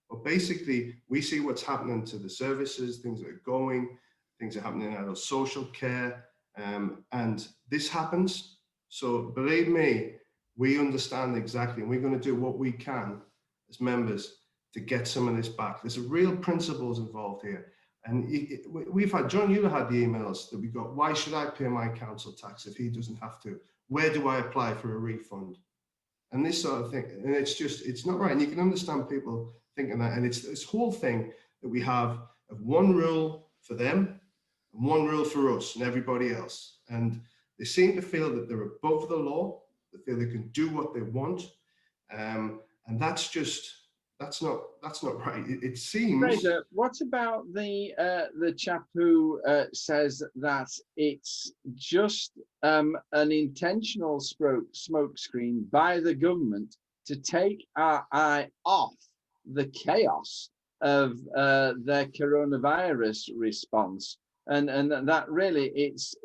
But basically, we see what's happening to the services, things that are going, things are happening in our social care, and this happens. So believe me, we understand exactly, and we're going to do what we can as members to get some of this back. There's real principles involved here. And we've had, John, you had the emails that we got. Why should I pay my council tax if he doesn't have to? Where do I apply for a refund? And this sort of thing. And it's not right. And you can understand people thinking that. And it's this whole thing that we have of one rule for them and one rule for us and everybody else. And they seem to feel that they're above the law, that they feel they can do what they want. And that's not right. It seems. Fraser, what about the chap who says that it's just an intentional smokescreen by the government to take our eye off the chaos of their coronavirus response, and that really it's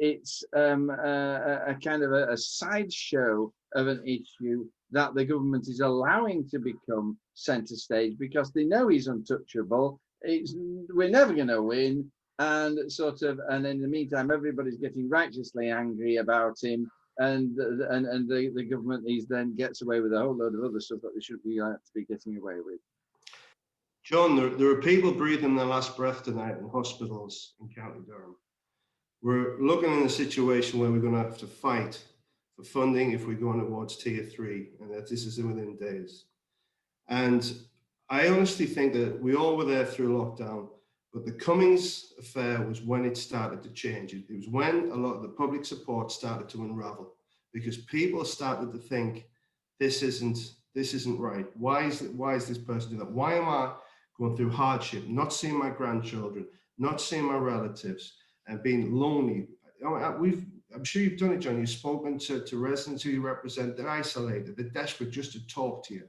a kind of a sideshow of an issue that the government is allowing to become centre stage because they know he's untouchable. We're never going to win, and in the meantime, everybody's getting righteously angry about him, and the government then gets away with a whole load of other stuff that they shouldn't be to be getting away with. John, there are people breathing their last breath tonight in hospitals in County Durham. We're looking in a situation where we're going to have to fight for funding if we're going towards tier 3, and that this is within days. And I honestly think that we all were there through lockdown, but the Cummings affair was when it started to change. It was when a lot of the public support started to unravel, because people started to think, this isn't right. Why is this person doing that? Why am I going through hardship, not seeing my grandchildren, not seeing my relatives, and being lonely? I'm sure you've done it, John. You've spoken to residents who you represent. They're isolated. They're desperate just to talk to you.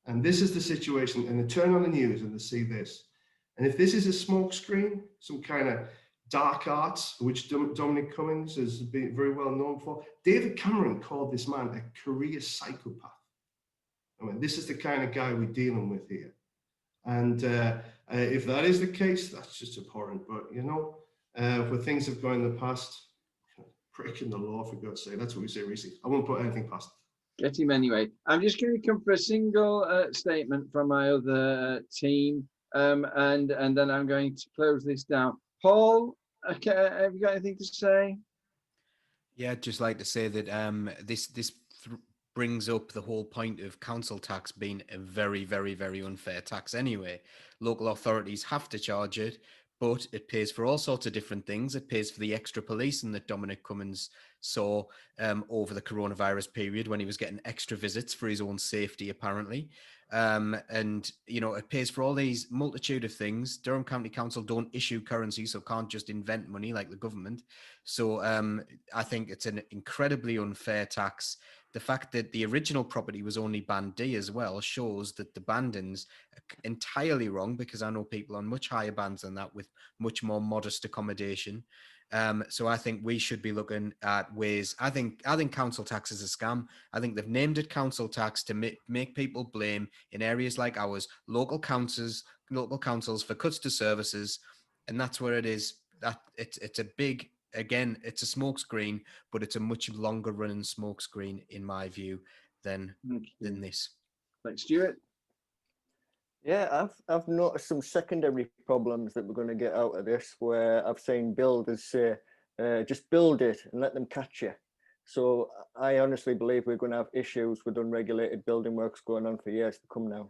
And this is the situation. And they turn on the news and they see this. And if this is a smokescreen, some kind of dark arts, which Dominic Cummings has been very well known for, David Cameron called this man a career psychopath. I mean, this is the kind of guy we're dealing with here. And if that is the case, that's just abhorrent. But, where things have gone in the past, breaking the law, for God's sake, that's what we say recently. I won't put anything past it. Get him anyway. I'm just going to come for a single statement from my other team, and then I'm going to close this down. Paul, okay, have you got anything to say? Yeah, I'd just like to say that this brings up the whole point of council tax being a very, very, very unfair tax anyway. Local authorities have to charge it, but it pays for all sorts of different things. It pays for the extra policing that Dominic Cummings saw over the coronavirus period when he was getting extra visits for his own safety, apparently. And, it pays for all these multitude of things. Durham County Council don't issue currency, so can't just invent money like the government. So I think it's an incredibly unfair tax. The fact that the original property was only Band D as well shows that the banding's entirely wrong, because I know people on much higher bands than that with much more modest accommodation. So I think we should be looking at ways. I think council tax is a scam. I think they've named it council tax to make people blame in areas like ours, local councils for cuts to services, and that's where it is. That it's a big. Again, it's a smokescreen, but it's a much longer running smokescreen, in my view, than this. Thanks, Stuart. Yeah, I've noticed some secondary problems that we're going to get out of this, where I've seen builders say, just build it and let them catch you. So I honestly believe we're going to have issues with unregulated building works going on for years to come now.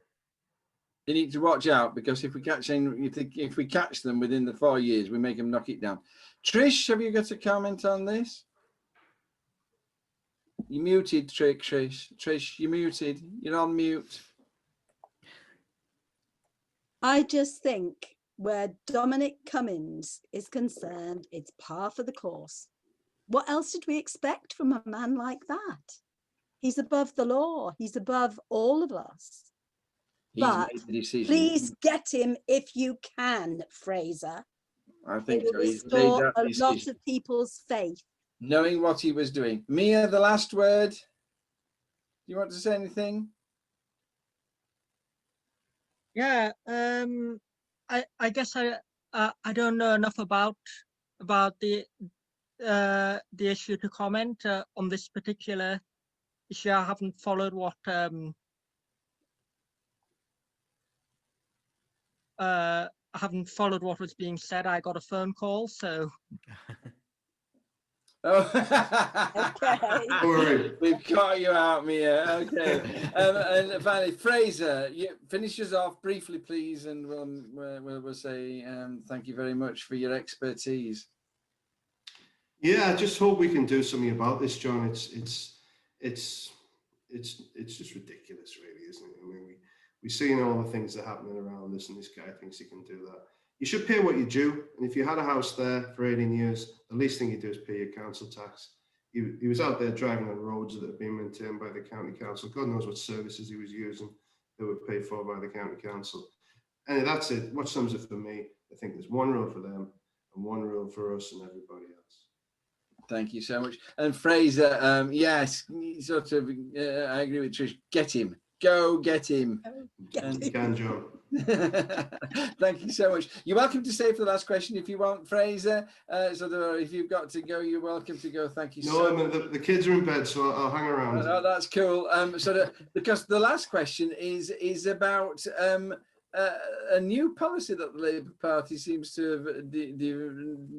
You need to watch out, because if we catch them within the 4 years, we make them knock it down. Trish, have you got a comment on this? You're muted, Trish. Trish, you're muted. You're on mute. I just think where Dominic Cummings is concerned, it's par for the course. What else did we expect from a man like that? He's above the law. He's above all of us. He's But made the decision. please get him if you can, Fraser. I think it so. will He's made restore that a lot decision. of people's faith. Knowing what he was doing. Mia, the last word. Do you want to say anything? Yeah, I guess I don't know enough about the issue to comment on this particular issue. I haven't followed what was being said. I got a phone call, so. Oh, Okay. Don't worry. We've caught you out, Mia. Okay. And finally, Fraser, you finish us off briefly, please, and we'll say thank you very much for your expertise. Yeah, I just hope we can do something about this, John. It's just ridiculous, really, isn't it? I mean, we've seen all the things that are happening around us, and this guy thinks he can do that. You should pay what you due, and if you had a house there for 18 years, the least thing you do is pay your council tax. He was out there driving on roads that have been maintained by the county council. God knows what services he was using that were paid for by the county council. And that's it. What sums it for me? I think there's one road for them and one road for us and everybody else. Thank you so much. And Fraser, yes, sort of, I agree with Trish. Get him. Go get him. You can, John. Thank you so much. You're welcome to stay for the last question if you want, Fraser. If you've got to go, you're welcome to go. Thank you so much. No, the kids are in bed, so I'll hang around. Oh, that's cool. Because the last question is about a new policy that the Labour Party seems to have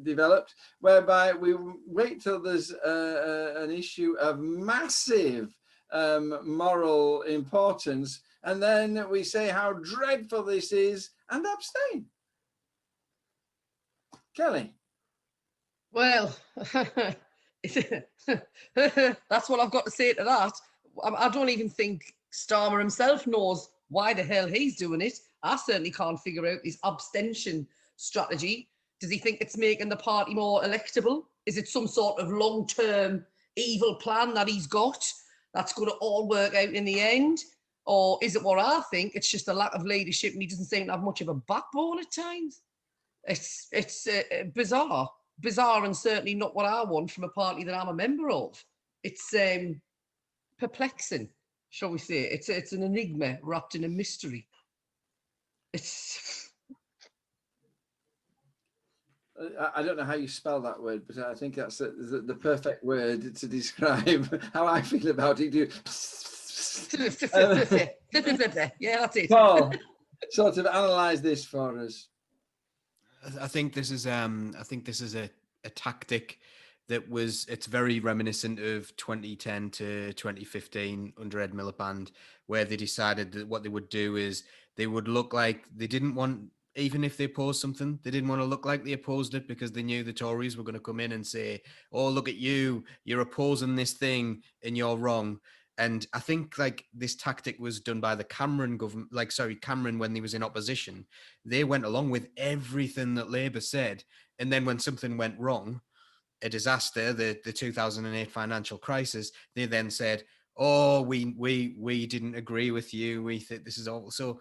developed, whereby we wait till there's an issue of massive moral importance, and then we say how dreadful this is and abstain. Kelly. Well, that's what I've got to say to that. I don't even think Starmer himself knows why the hell he's doing it. I certainly can't figure out his abstention strategy. Does he think it's making the party more electable? Is it some sort of long-term evil plan that he's got that's going to all work out in the end? Or is it what I think? It's just a lack of leadership, and he doesn't seem to have much of a backbone at times. It's bizarre, and certainly not what I want from a party that I'm a member of. It's perplexing, shall we say? It's an enigma wrapped in a mystery. I don't know how you spell that word, but I think that's the perfect word to describe how I feel about it. Yeah, that's it. Paul, sort of analyse this for us. I think this is a tactic that it's very reminiscent of 2010 to 2015 under Ed Miliband, where they decided that what they would do is they would look like they didn't want, even if they opposed something, they didn't want to look like they opposed it, because they knew the Tories were going to come in and say, oh, look at you, you're opposing this thing and you're wrong. And I think like this tactic was done by the Cameron government, Cameron, when he was in opposition. They went along with everything that Labour said. And then when something went wrong, a disaster, the 2008 financial crisis, they then said, oh, we didn't agree with you. We think this is awful. So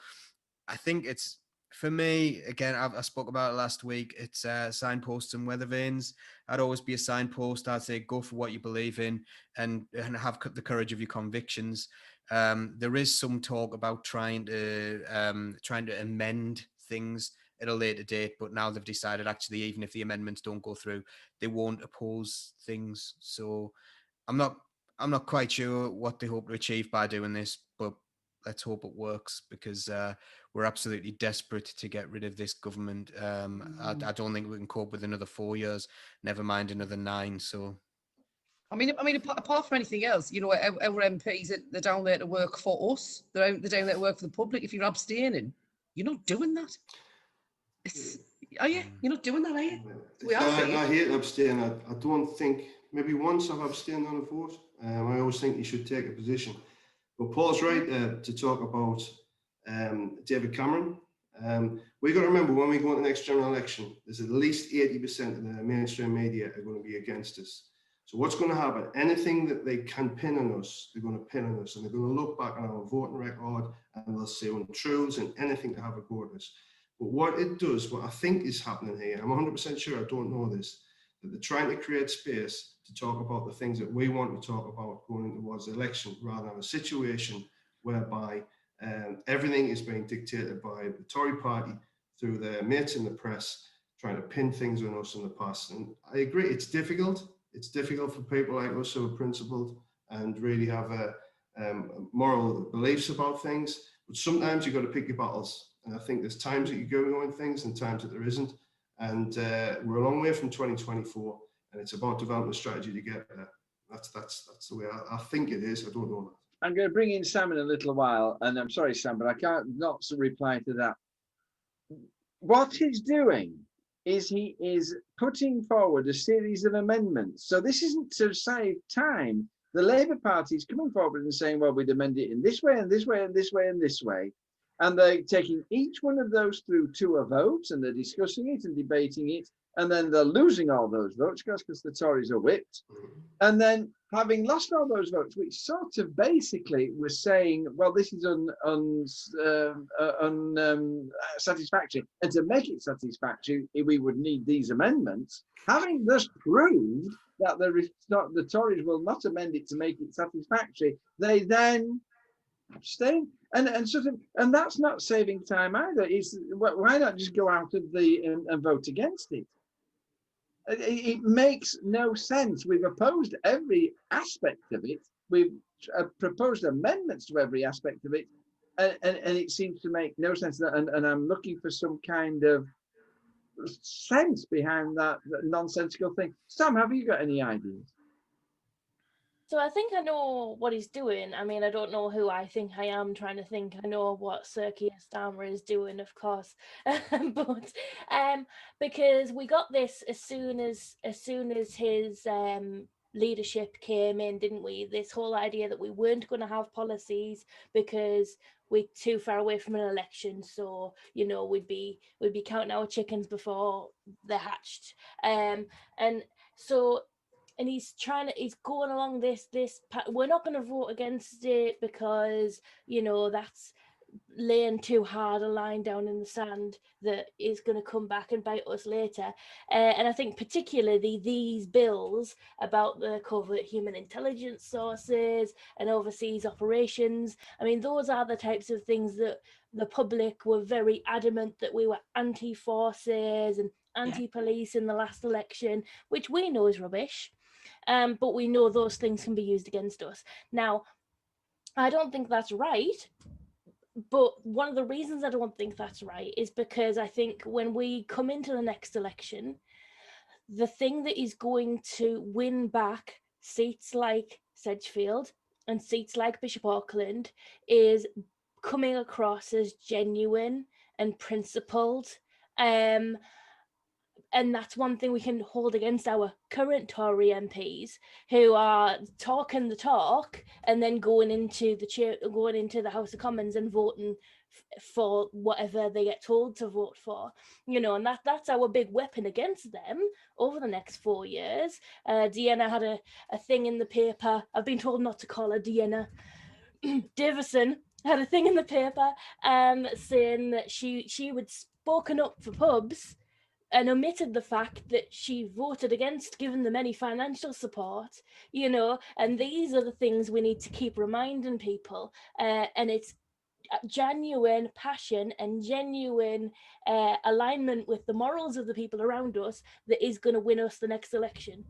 I think it's, for me, again, I spoke about it last week, it's signposts and weather vanes. I'd always be a signpost. I'd say go for what you believe in and have the courage of your convictions. There is some talk about trying to amend things at a later date, but now they've decided actually, even if the amendments don't go through, they won't oppose things. So I'm not quite sure what they hope to achieve by doing this, but let's hope it works, because we're absolutely desperate to get rid of this government. I don't think we can cope with another 4 years, never mind another 9. So, I mean, apart from anything else, you know, our MPs, they're down there to work for us. They're down there to work for the public. If you're abstaining, you're not doing that. Are you? You're not doing that, are you? I hate abstaining. I don't think, maybe once I've abstained on a vote. I always think you should take a position. But Paul's right to talk about David Cameron. We've got to remember, when we go into the next general election, there's at least 80% of the mainstream media are going to be against us. So what's going to happen? Anything that they can pin on us, they're going to pin on us, and they're going to look back on our voting record and they'll say untruths and anything to have a go at us. But what it does, what I think is happening here, I'm 100% sure, I don't know this, that they're trying to create space to talk about the things that we want to talk about going towards the election, rather than a situation whereby everything is being dictated by the Tory party through their mates in the press, trying to pin things on us in the past. And I agree, it's difficult. It's difficult for people like us who are principled and really have moral beliefs about things. But sometimes you've got to pick your battles. And I think there's times that you go in things and times that there isn't. And we're a long way from 2024, and it's about developing a strategy to get there. That's the way I think it is. I don't know that. I'm going to bring in Sam in a little while, and I'm sorry, Sam, but I can't not reply to that. What he's doing is he is putting forward a series of amendments. So this isn't to save time. The Labour Party is coming forward and saying, well, we'd amend it in this way and this way and this way and this way. And they're taking each one of those through to a vote, and they're discussing it and debating it. And then they're losing all those votes because the Tories are whipped. And then having lost all those votes, which sort of basically was saying, well, this is unsatisfactory. And to make it satisfactory, we would need these amendments. Having thus proved that the Tories will not amend it to make it satisfactory, they then abstain. And that's not saving time either. Why not just go out of and vote against it? It makes no sense. We've opposed every aspect of it. We've proposed amendments to every aspect of it, and it seems to make no sense. And I'm looking for some kind of sense behind that nonsensical thing. Sam, have you got any ideas? So I think I know what he's doing. I mean, I don't know who I think I am trying to think. I know what Sir Keir Starmer is doing, of course, but because we got this as soon as his leadership came in, didn't we? This whole idea that we weren't going to have policies because we're too far away from an election, so we'd be counting our chickens before they're hatched, and so. And he's going along this we're not going to vote against it because, that's laying too hard a line down in the sand that is going to come back and bite us later. And I think particularly these bills about the covert human intelligence sources and overseas operations, I mean, those are the types of things that the public were very adamant that we were anti-forces and anti-police in the last election, which we know is rubbish. But we know those things can be used against us. Now, I don't think that's right. But one of the reasons I don't think that's right is because I think when we come into the next election, the thing that is going to win back seats like Sedgefield and seats like Bishop Auckland is coming across as genuine and principled. And that's one thing we can hold against our current Tory MPs who are talking the talk and then going into the House of Commons and voting for whatever they get told to vote for, and that's our big weapon against them over the next 4 years. Deanna had a thing in the paper. I've been told not to call her Deanna. Davison had a thing in the paper saying that she would spoken up for pubs and omitted the fact that she voted against giving them any financial support, and these are the things we need to keep reminding people. And it's genuine passion and genuine alignment with the morals of the people around us that is going to win us the next election.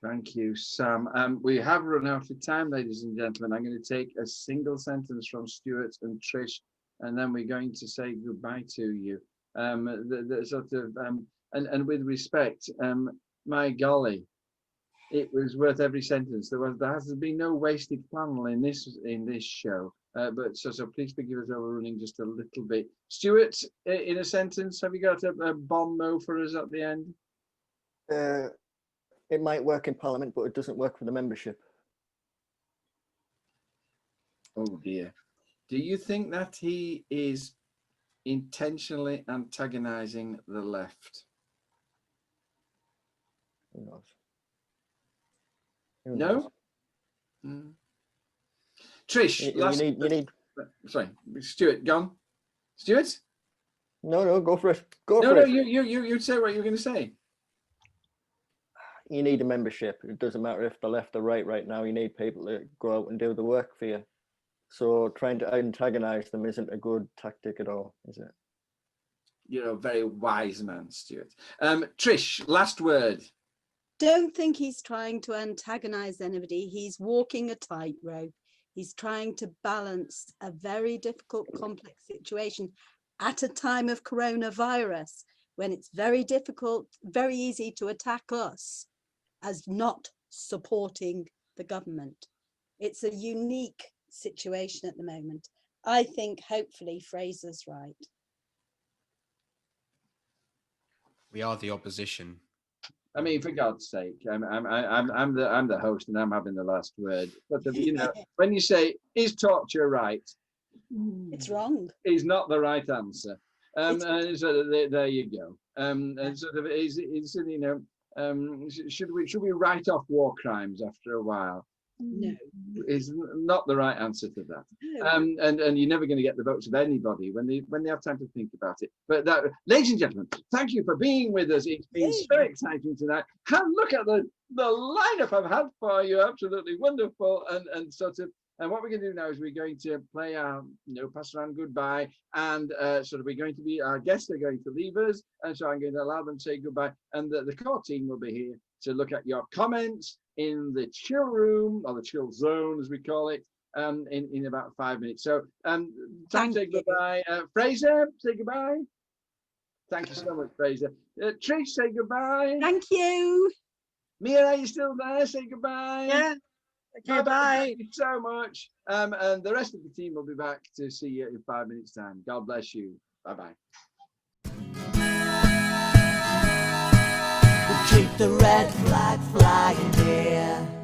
Thank you, Sam. We have run out of time, ladies and gentlemen. I'm going to take a single sentence from Stuart and Trish, and then we're going to say goodbye to you. The sort of and with respect, my golly, it was worth every sentence. There has been no wasted flannel in this show. But so please forgive us overrunning just a little bit. Stuart, in a sentence, have you got a bon mot for us at the end? It might work in Parliament, but it doesn't work for the membership. Oh dear. Do you think that he is intentionally antagonising the left? Who knows? No? Mm. Trish, you need. Sorry, Stuart, gone. Stuart? No, go for it. Go No, for no, it. you say what you were going to say. You need a membership. It doesn't matter if they're left or right now. You need people to go out and do the work for you. So trying to antagonize them isn't a good tactic at all, is it? You're a very wise man, Stuart. Trish, last word. Don't think he's trying to antagonize anybody. He's walking a tightrope. He's trying to balance a very difficult, complex situation at a time of coronavirus, when it's very difficult, very easy to attack us as not supporting the government. It's a unique situation at the moment. I think hopefully Fraser's right. We are the opposition. I mean, for God's sake, I'm the host and I'm having the last word. But you know, when you say is torture right, it's wrong. Is not the right answer. And so there you go. And sort of is you know, should we write off war crimes after a while? No, is not the right answer to that. No. And you're never going to get the votes of anybody when they have time to think about it. But that, ladies and gentlemen, thank you for being with us. It's been so exciting tonight. And look at the lineup I've had for you. Absolutely wonderful. And sort of, and what we're going to do now is we're going to play our, pass around goodbye, and sort of we're going to be, our guests are going to leave us, and so I'm going to allow them to say goodbye, and the core team will be here to look at your comments in the chill room, or the chill zone as we call it, in about 5 minutes. So time to say goodbye. Fraser, say goodbye. Thank you so much, Fraser. Trish, say goodbye. Thank you. Mia, are you still there? Say goodbye. Yeah. Okay, bye. Thank you so much. And the rest of the team will be back to see you in 5 minutes' time. God bless you. Bye-bye. Keep the red flag flying here.